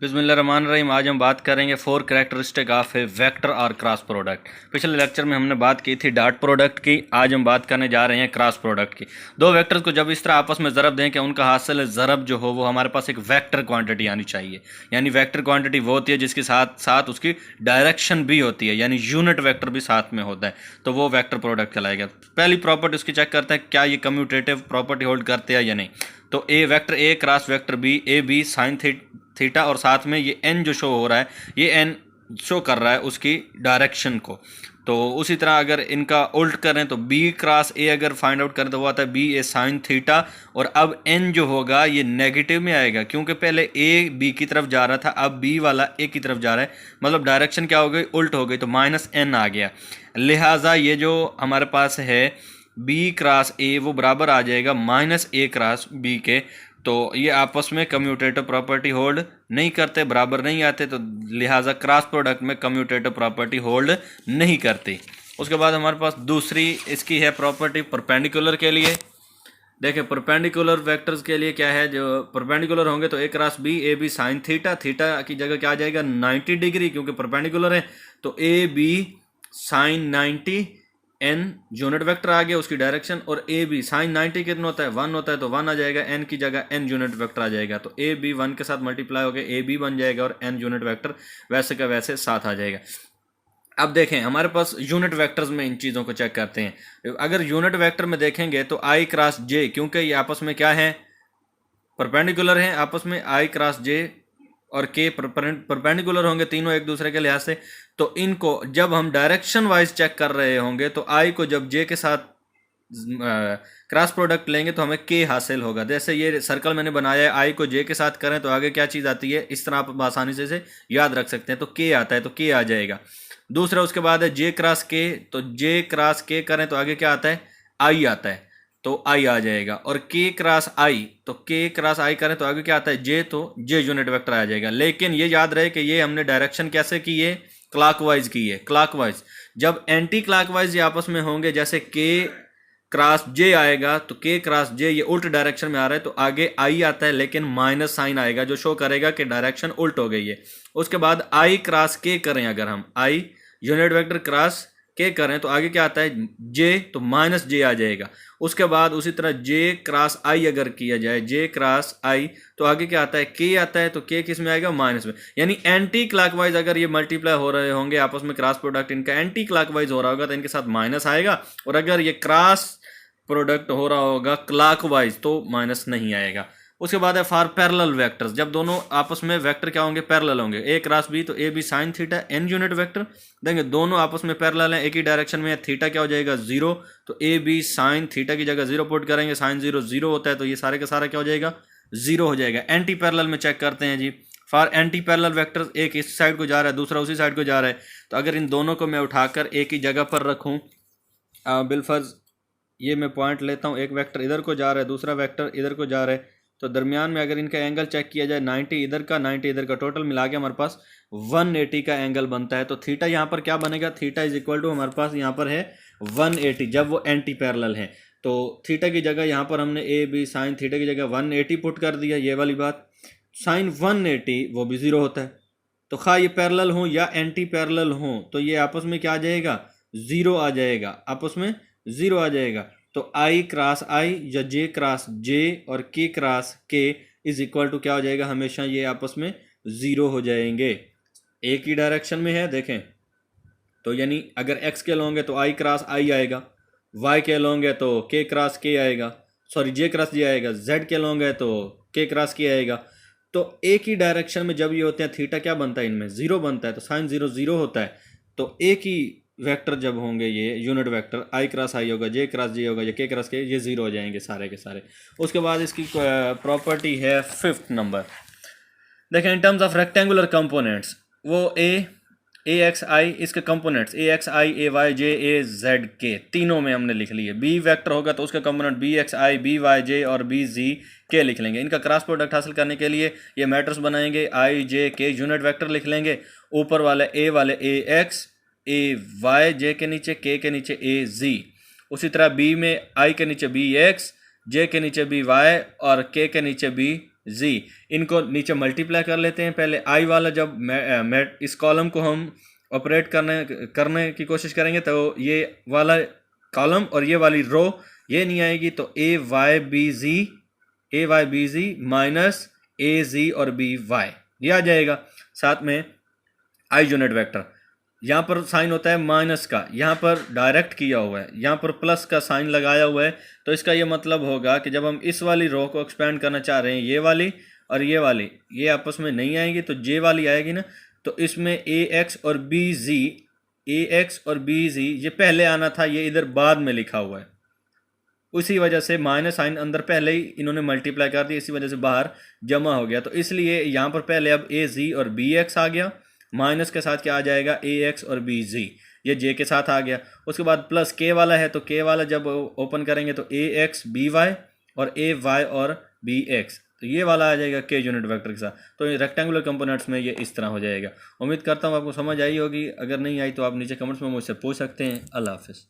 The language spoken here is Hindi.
बिस्मिल्लाहिर्रहमानिर्रहीम। आज हम बात करेंगे 4 कैरेक्टरिस्टिक ऑफ ए वेक्टर और क्रॉस प्रोडक्ट। पिछले लेक्चर में हमने बात की थी डॉट प्रोडक्ट की, आज हम बात करने जा रहे हैं क्रॉस प्रोडक्ट की। दो वेक्टर्स को जब इस तरह आपस में ज़रब दें कि उनका हासिल ज़रब जो हो वो हमारे पास एक वेक्टर क्वांटिटी आनी चाहिए। यानी वेक्टर क्वांटिटी वो होती है जिसके साथ साथ उसकी डायरेक्शन भी होती है, यानी यूनिट वेक्टर भी साथ में होता है, तो वो वेक्टर प्रोडक्ट कहलाएगा। पहली प्रॉपर्टी उसकी चेक करते हैं क्या ये कम्यूटेटिव प्रॉपर्टी होल्ड करते हैं या नहीं। तो A vector A cross vector B, A B sine theta और साथ में ये एन जो शो हो रहा है, ये एन शो कर रहा है उसकी डायरेक्शन को। तो उसी तरह अगर इनका उल्ट करें तो बी क्रॉस ए अगर फाइंड आउट करें तो वो आता है बी ए साइन थीटा, और अब एन जो होगा ये नेगेटिव में आएगा क्योंकि पहले ए बी की तरफ जा रहा था, अब बी वाला ए की तरफ जा रहा है, मतलब डायरेक्शन क्या हो गई, उल्ट हो गई, तो माइनस एन आ गया। लिहाजा ये जो हमारे पास है बी क्रॉस ए वो बराबर आ जाएगा माइनस ए क्रॉस बी के। तो ये आपस में कम्यूटेटिव प्रॉपर्टी होल्ड नहीं करते, बराबर नहीं आते, तो लिहाजा क्रॉस प्रोडक्ट में कम्यूटेटिव प्रॉपर्टी होल्ड नहीं करती। उसके बाद हमारे पास दूसरी इसकी है प्रॉपर्टी परपेंडिकुलर के लिए। देखिए परपेंडिकुलर वेक्टर्स के लिए क्या है, जो परपेंडिकुलर होंगे तो A cross B, A B sine theta, theta की जगह क्या आ जाएगा 90 डिग्री क्योंकि परपेंडिकुलर है, तो A B sine 90, n unit vector आ गया उसकी डायरेक्शन, और ए बी साइन 90 कितना होता है 1 होता है, तो 1 आ जाएगा, एन की जगह एन यूनिट वेक्टर आ जाएगा, तो ए बी 1 के साथ मल्टीप्लाई हो गया ए बी बन जाएगा और एन यूनिट वेक्टर वैसे का वैसे साथ आ जाएगा। अब देखें हमारे पास यूनिट वेक्टर्स में इन चीज़ों को चेक करते हैं। अगर यूनिट वेक्टर में देखेंगे तो आई क्रॉस जे, क्योंकि ये आपस में क्या है परपेंडिकुलर हैं आपस में, आई क्रॉस जे और के परपेंडिकुलर होंगे तीनों एक दूसरे के लिहाज से, तो इनको जब हम डायरेक्शन वाइज चेक कर रहे होंगे तो आई को जब जे के साथ क्रॉस प्रोडक्ट लेंगे तो हमें के हासिल होगा। जैसे ये सर्कल मैंने बनाया है, आई को जे के साथ करें तो आगे क्या चीज़ आती है, इस तरह आप आसानी से इसे याद रख सकते हैं, तो के आता है तो के आ जाएगा। दूसरा उसके बाद है जे क्रॉस के, तो जे क्रॉस के करें तो आगे क्या आता है आई आता है, तो आई आ जाएगा, और के क्रॉस आई, तो के क्रॉस आई करें तो आगे क्या आता है जे, तो जे यूनिट वेक्टर आ जाएगा। लेकिन ये याद रहे कि ये हमने डायरेक्शन कैसे की है, क्लॉकवाइज की है, क्लॉकवाइज। जब एंटी क्लॉकवाइज ये आपस में होंगे, जैसे के क्रॉस जे आएगा तो के क्रॉस जे ये उल्ट डायरेक्शन में आ रहा है तो आगे आई आता है, लेकिन माइनस साइन आएगा जो शो करेगा कि डायरेक्शन उल्ट हो गई है। उसके बाद आई क्रॉस के करें, अगर हम आई यूनिट वेक्टर क्रॉस के करें तो आगे क्या आता है जे, तो माइनस जे आ जाएगा। उसके बाद उसी तरह जे क्रॉस आई अगर किया जाए, जे क्रॉस आई, तो आगे क्या आता है के आता है, तो के किस में आएगा माइनस में। यानी एंटी क्लॉकवाइज अगर ये मल्टीप्लाई हो रहे होंगे आपस में, क्रॉस प्रोडक्ट इनका एंटी क्लॉकवाइज हो रहा होगा तो इनके साथ माइनस आएगा, और अगर ये क्रॉस प्रोडक्ट हो रहा होगा क्लॉकवाइज तो माइनस नहीं आएगा। उसके बाद है फॉर पैरेलल वेक्टर्स, जब दोनों आपस में वेक्टर क्या होंगे पैरेलल होंगे, ए क्रॉस बी, तो A B sine theta n unit vector देंगे, दोनों आपस में पैरेलल हैं, एक ही डायरेक्शन में है, थीटा क्या हो जाएगा 0, तो ए बी साइन थीटा की जगह 0 पुट करेंगे, साइन 0 0 होता है तो ये सारे का सारा क्या हो जाएगा 0 हो जाएगा। एंटी पैरेलल में चेक करते हैं जी, फॉर एंटी पैरेलल वेक्टर्स, एक इस साइड को जा रहा है दूसरा उसी साइड को जा रहा है, तो अगर इन दोनों को मैं उठाकर एक ही जगह पर रखूँ, बिलफर्ज ये मैं पॉइंट लेता हूँ, एक वेक्टर इधर को जा रहा है दूसरा वेक्टर इधर को जा रहा है, तो दरमियान में अगर इनका एंगल चेक किया जाए 90 इधर का 90 इधर का, टोटल मिला के हमारे पास 180 का एंगल बनता है। तो थीटा यहाँ पर क्या बनेगा, थीटा इज इक्वल टू हमारे पास यहाँ पर है 180 जब वो एंटी पैरेलल है, तो थीटा की जगह यहाँ पर हमने ए बी साइन थीटा की जगह 180 पुट कर दिया, ये वाली बात। साइन 180 वो भी 0 होता है, तो खा ये पैरेलल हो या एंटी पैरेलल हो तो ये आपस में क्या आ जाएगा 0 आ जाएगा, आपस में 0 आ जाएगा। तो आई क्रॉस आई या जे क्रॉस जे और के क्रॉस के इज इक्वल टू क्या हो जाएगा, हमेशा ये आपस में 0 हो जाएंगे, एक ही डायरेक्शन में है देखें। तो यानी अगर एक्स के लोगे तो आई क्रॉस आई आएगा, वाई के लोगे तो के क्रॉस के आएगा, सॉरी जे क्रॉस जे आएगा, जेड के लोगे तो के क्रॉस के आएगा। तो एक ही डायरेक्शन में जब ये होते हैं थीटा क्या बनता है इनमें 0 बनता है, तो साइन 0 0 होता है। तो एक ही वेक्टर जब होंगे ये यूनिट वेक्टर, आई क्रॉस आई होगा, जे क्रॉस जे होगा या के क्रॉस के, ये 0 हो जाएंगे सारे के सारे। उसके बाद इसकी प्रॉपर्टी है 5th नंबर, देखें in terms of rectangular components, वो ए एक्स आई इसके कंपोनेंट्स ए एक्स आई ए वाई जे ए जेड के तीनों में हमने लिख लिए। बी वेक्टर होगा तो उसका कंपोनेंट बी एक्स आई बी वाई जे और बी जी के लिख लेंगे। इनका क्रॉस प्रोडक्ट हासिल करने के लिए ये मैट्रिक्स बनाएंगे, आई जे के यूनिट वेक्टर लिख लेंगे, ऊपर वाले ए एक्स ए वाई जे के नीचे के नीचे ए जी, उसी तरह बी में आई के नीचे बी एक्स, जे के नीचे बी वाई और के नीचे बी जी, इनको नीचे मल्टीप्लाई कर लेते हैं। पहले आई वाला जब इस कॉलम को हम ऑपरेट करने की कोशिश करेंगे तो ये वाला कॉलम और ये वाली रो ये नहीं आएगी, तो ए वाई बी जी माइनस ए जी और बी वाई ये आ जाएगा। साथ में आई यूनिट वेक्टर, यहाँ पर साइन होता है माइनस का, यहाँ पर डायरेक्ट किया हुआ है, यहाँ पर प्लस का साइन लगाया हुआ है। तो इसका ये मतलब होगा कि जब हम इस वाली रो को एक्सपेंड करना चाह रहे हैं, ये वाली और ये वाली ये आपस में नहीं आएगी, तो जे वाली आएगी ना। तो इसमें ए एक्स और बी जी ये पहले आना था, ये इधर बाद में लिखा हुआ है। उसी वजह से माइनस साइन अंदर पहले ही इन्होंने मल्टीप्लाई कर दिया, इसी वजह से बाहर जमा हो गया। तो इसलिए यहाँ पर पहले अब ए जी और बी एक्स आ गया, माइनस के साथ क्या आ जाएगा ए एक्स और बी जी, ये जे के साथ आ गया। उसके बाद प्लस के वाला है, तो के वाला जब ओपन करेंगे तो ए एक्स बी वाई और ए वाई और बी एक्स, तो ये वाला आ जाएगा के यूनिट वेक्टर के साथ। तो रेक्टेंगुलर कंपोनेंट्स में ये इस तरह हो जाएगा। उम्मीद करता हूँ आपको समझ आई होगी, अगर नहीं आई तो आप नीचे कमेंट्स में मुझसे पूछ सकते हैं। अल्लाह हाफिज़।